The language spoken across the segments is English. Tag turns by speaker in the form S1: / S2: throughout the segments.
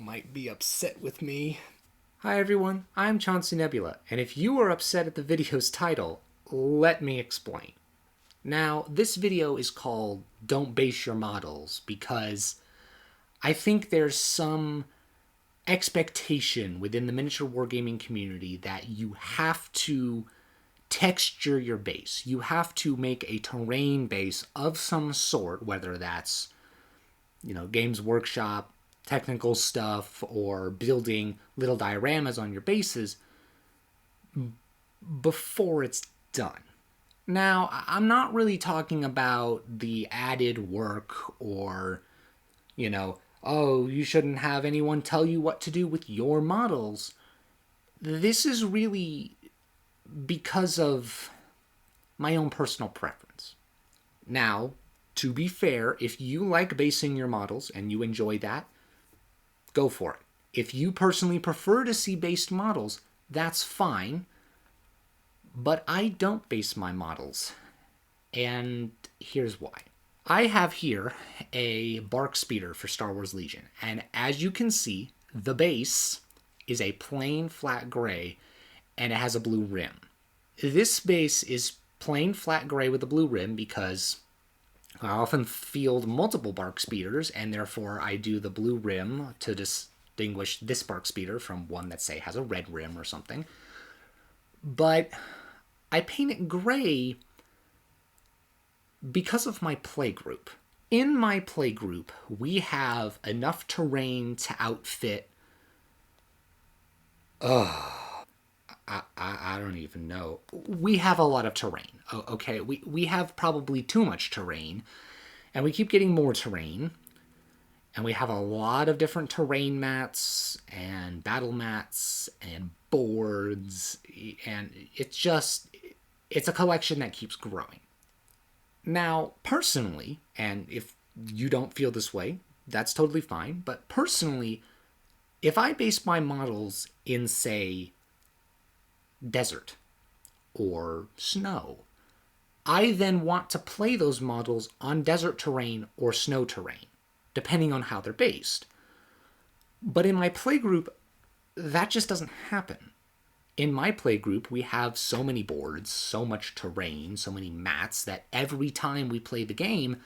S1: might be upset with me.
S2: Hi everyone, I'm Chauncey Nebula, and if you are upset at the video's title, let me explain. Now, this video is called Don't Base Your Models because I think there's some expectation within the miniature wargaming community that you have to texture your base. You have to make a terrain base of some sort, whether that's, Games Workshop, technical stuff, or building little dioramas on your bases before it's done. Now, I'm not really talking about the added work or, oh, you shouldn't have anyone tell you what to do with your models. This is really because of my own personal preference. Now, to be fair, if you like basing your models and you enjoy that, go for it. If you personally prefer to see based models, that's fine. But I don't base my models. And here's why. I have here a BARC Speeder for Star Wars Legion. And as you can see, the base is a plain flat gray and it has a blue rim. This base is plain flat gray with a blue rim because I often field multiple BARC Speeders, and therefore I do the blue rim to distinguish this BARC Speeder from one that, say, has a red rim or something. But I paint it gray because of my playgroup. In my playgroup, we have enough terrain to outfit... I don't even know. We have a lot of terrain, okay? We have probably too much terrain, and we keep getting more terrain, and we have a lot of different terrain mats and battle mats and boards, and it's a collection that keeps growing. Now, personally, and if you don't feel this way, that's totally fine, but personally, if I base my models in, say, desert or snow, I then want to play those models on desert terrain or snow terrain, depending on how they're based. But in my playgroup, that just doesn't happen. In my playgroup, we have so many boards, so much terrain, so many mats, that every time we play the game,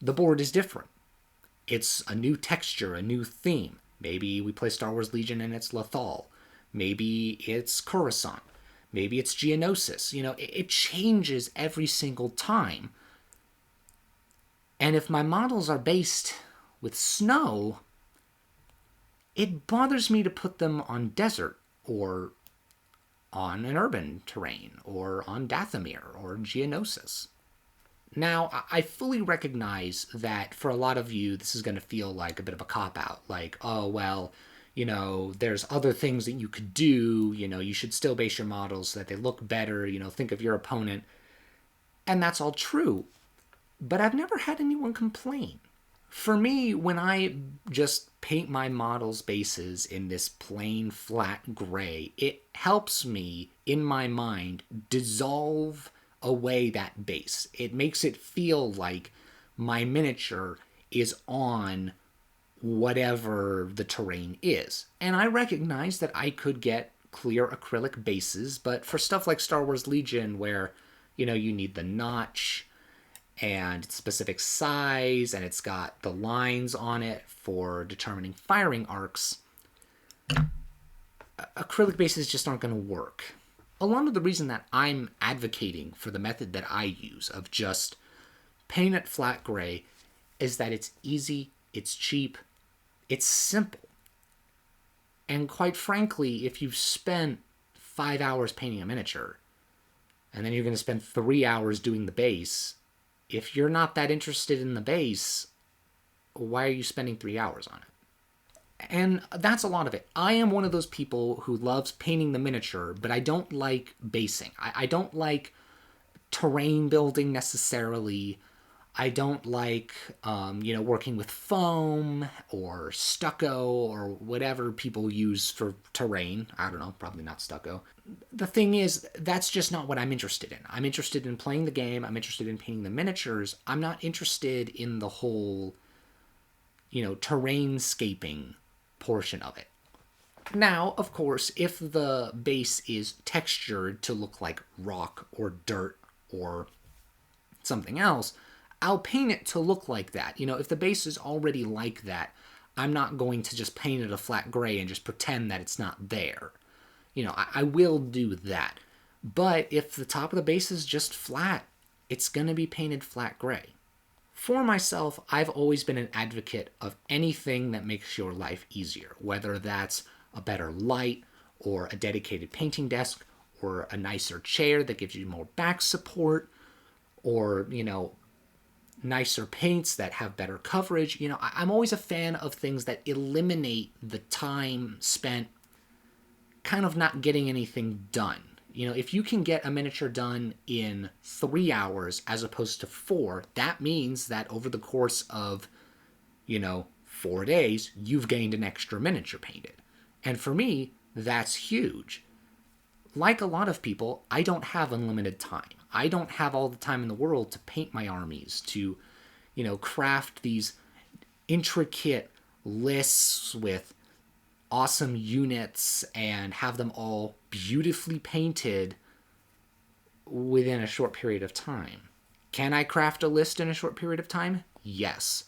S2: the board is different. It's a new texture, a new theme. Maybe we play Star Wars Legion and it's Lothal. Maybe it's Coruscant. Maybe it's Geonosis. It changes every single time. And if my models are based with snow, it bothers me to put them on desert or on an urban terrain or on Dathomir or Geonosis. Now, I fully recognize that for a lot of you, this is going to feel like a bit of a cop-out. Like, oh, well, there's other things that you could do. You should still base your models so that they look better. Think of your opponent. And that's all true. But I've never had anyone complain. For me, when I just paint my models' bases in this plain, flat gray, it helps me, in my mind, dissolve away that base. It makes it feel like my miniature is on whatever the terrain is. And I recognize that I could get clear acrylic bases, but for stuff like Star Wars Legion, where, you need the notch and specific size, and it's got the lines on it for determining firing arcs, acrylic bases just aren't going to work. A lot of the reason that I'm advocating for the method that I use of just paint it flat gray is that it's easy, it's cheap, it's simple. And quite frankly, if you've spent 5 hours painting a miniature, and then you're going to spend 3 hours doing the base, if you're not that interested in the base, why are you spending 3 hours on it? And that's a lot of it. I am one of those people who loves painting the miniature, but I don't like basing. I don't like terrain building necessarily. I don't like, working with foam or stucco or whatever people use for terrain. I don't know, probably not stucco. The thing is, that's just not what I'm interested in. I'm interested in playing the game. I'm interested in painting the miniatures. I'm not interested in the whole, terrainscaping portion of it. Now, of course, if the base is textured to look like rock or dirt or something else, I'll paint it to look like that. If the base is already like that, I'm not going to just paint it a flat gray and just pretend that it's not there. I will do that. But if the top of the base is just flat, it's going to be painted flat gray. For myself, I've always been an advocate of anything that makes your life easier, whether that's a better light or a dedicated painting desk or a nicer chair that gives you more back support or, nicer paints that have better coverage. I'm always a fan of things that eliminate the time spent kind of not getting anything done. If you can get a miniature done in 3 hours as opposed to 4, that means that over the course of, 4 days, you've gained an extra miniature painted. And for me, that's huge. Like a lot of people, I don't have unlimited time. I don't have all the time in the world to paint my armies, to, craft these intricate lists with awesome units and have them all beautifully painted within a short period of time. Can I craft a list in a short period of time? Yes.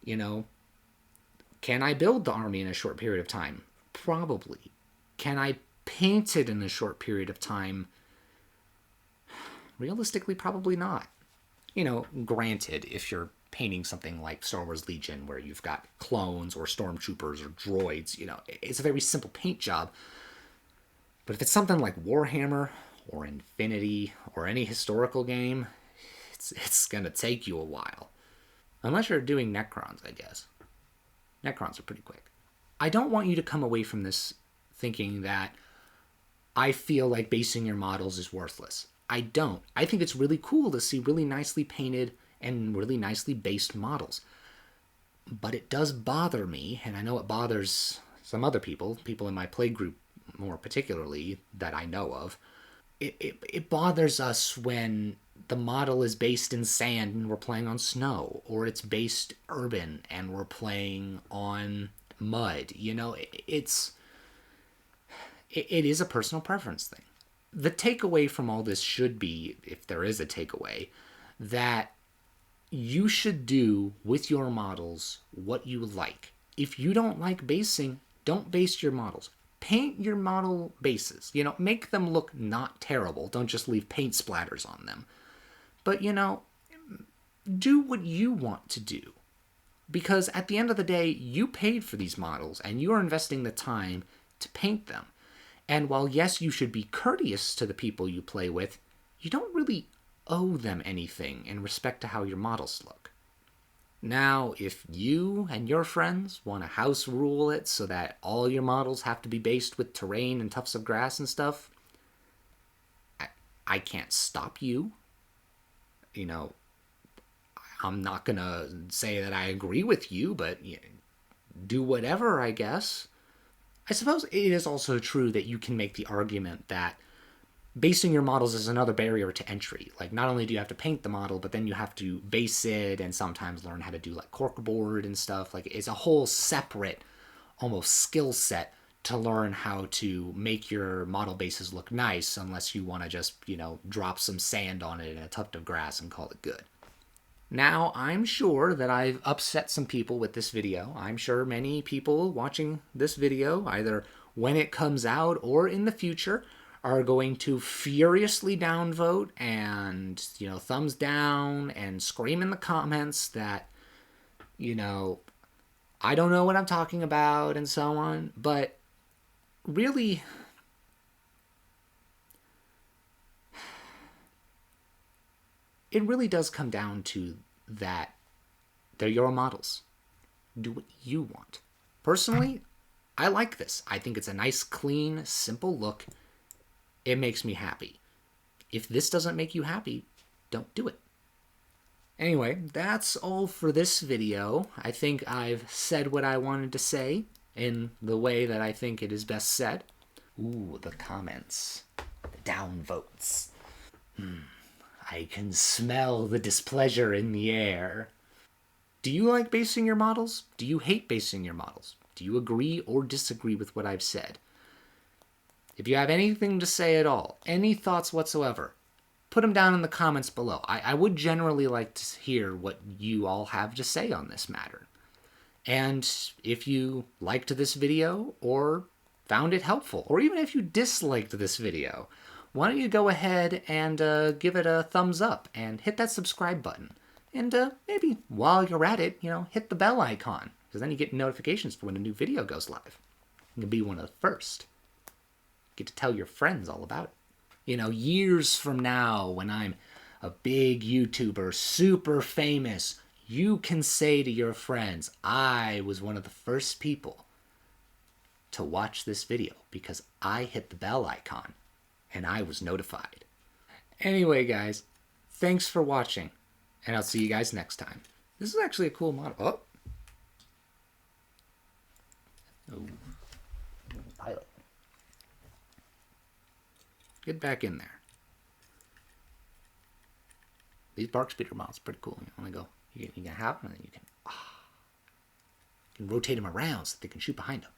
S2: Can I build the army in a short period of time? Probably. Can I paint it in a short period of time? Realistically, probably not. Granted, if you're painting something like Star Wars Legion where you've got clones or stormtroopers or droids, it's a very simple paint job. But if it's something like Warhammer or Infinity or any historical game, it's going to take you a while. Unless you're doing Necrons, I guess. Necrons are pretty quick. I don't want you to come away from this thinking that I feel like basing your models is worthless. I don't. I think it's really cool to see really nicely painted and really nicely based models. But it does bother me, and I know it bothers some other people in my play group more particularly that I know of. It bothers us when the model is based in sand and we're playing on snow, or it's based urban and we're playing on mud. It is a personal preference thing. The takeaway from all this should be, if there is a takeaway, that you should do with your models what you like. If you don't like basing, don't base your models. Paint your model bases. Make them look not terrible. Don't just leave paint splatters on them. But, do what you want to do. Because at the end of the day, you paid for these models and you are investing the time to paint them. And while, yes, you should be courteous to the people you play with, you don't really owe them anything in respect to how your models look. Now, if you and your friends want to house rule it so that all your models have to be based with terrain and tufts of grass and stuff, I can't stop you. I'm not going to say that I agree with you, but do whatever, I guess. I suppose it is also true that you can make the argument that basing your models is another barrier to entry. Like, not only do you have to paint the model, but then you have to base it and sometimes learn how to do like corkboard and stuff. Like, it's a whole separate almost skill set to learn how to make your model bases look nice, unless you want to just, drop some sand on it and a tuft of grass and call it good. Now, I'm sure that I've upset some people with this video. I'm sure many people watching this video, either when it comes out or in the future, are going to furiously downvote and, thumbs down and scream in the comments that, I don't know what I'm talking about and so on. But really, it really does come down to that they're your models. Do what you want. Personally, I like this. I think it's a nice, clean, simple look. It makes me happy. If this doesn't make you happy, don't do it. Anyway, that's all for this video. I think I've said what I wanted to say in the way that I think it is best said. Ooh, the comments. The downvotes. I can smell the displeasure in the air. Do you like basing your models? Do you hate basing your models? Do you agree or disagree with what I've said? If you have anything to say at all, any thoughts whatsoever, put them down in the comments below. I would generally like to hear what you all have to say on this matter. And if you liked this video or found it helpful, or even if you disliked this video, why don't you go ahead and give it a thumbs up and hit that subscribe button. And maybe while you're at it, hit the bell icon, because then you get notifications for when a new video goes live. You can be one of the first. Get to tell your friends all about it. Years from now, when I'm a big YouTuber, super famous, you can say to your friends, I was one of the first people to watch this video because I hit the bell icon and I was notified. Anyway, guys, thanks for watching, and I'll see you guys next time. This is actually a cool model. Oh. Pilot. Get back in there. These bark speeder models are pretty cool. You want to go, you can have them, and then you can rotate them around so they can shoot behind them.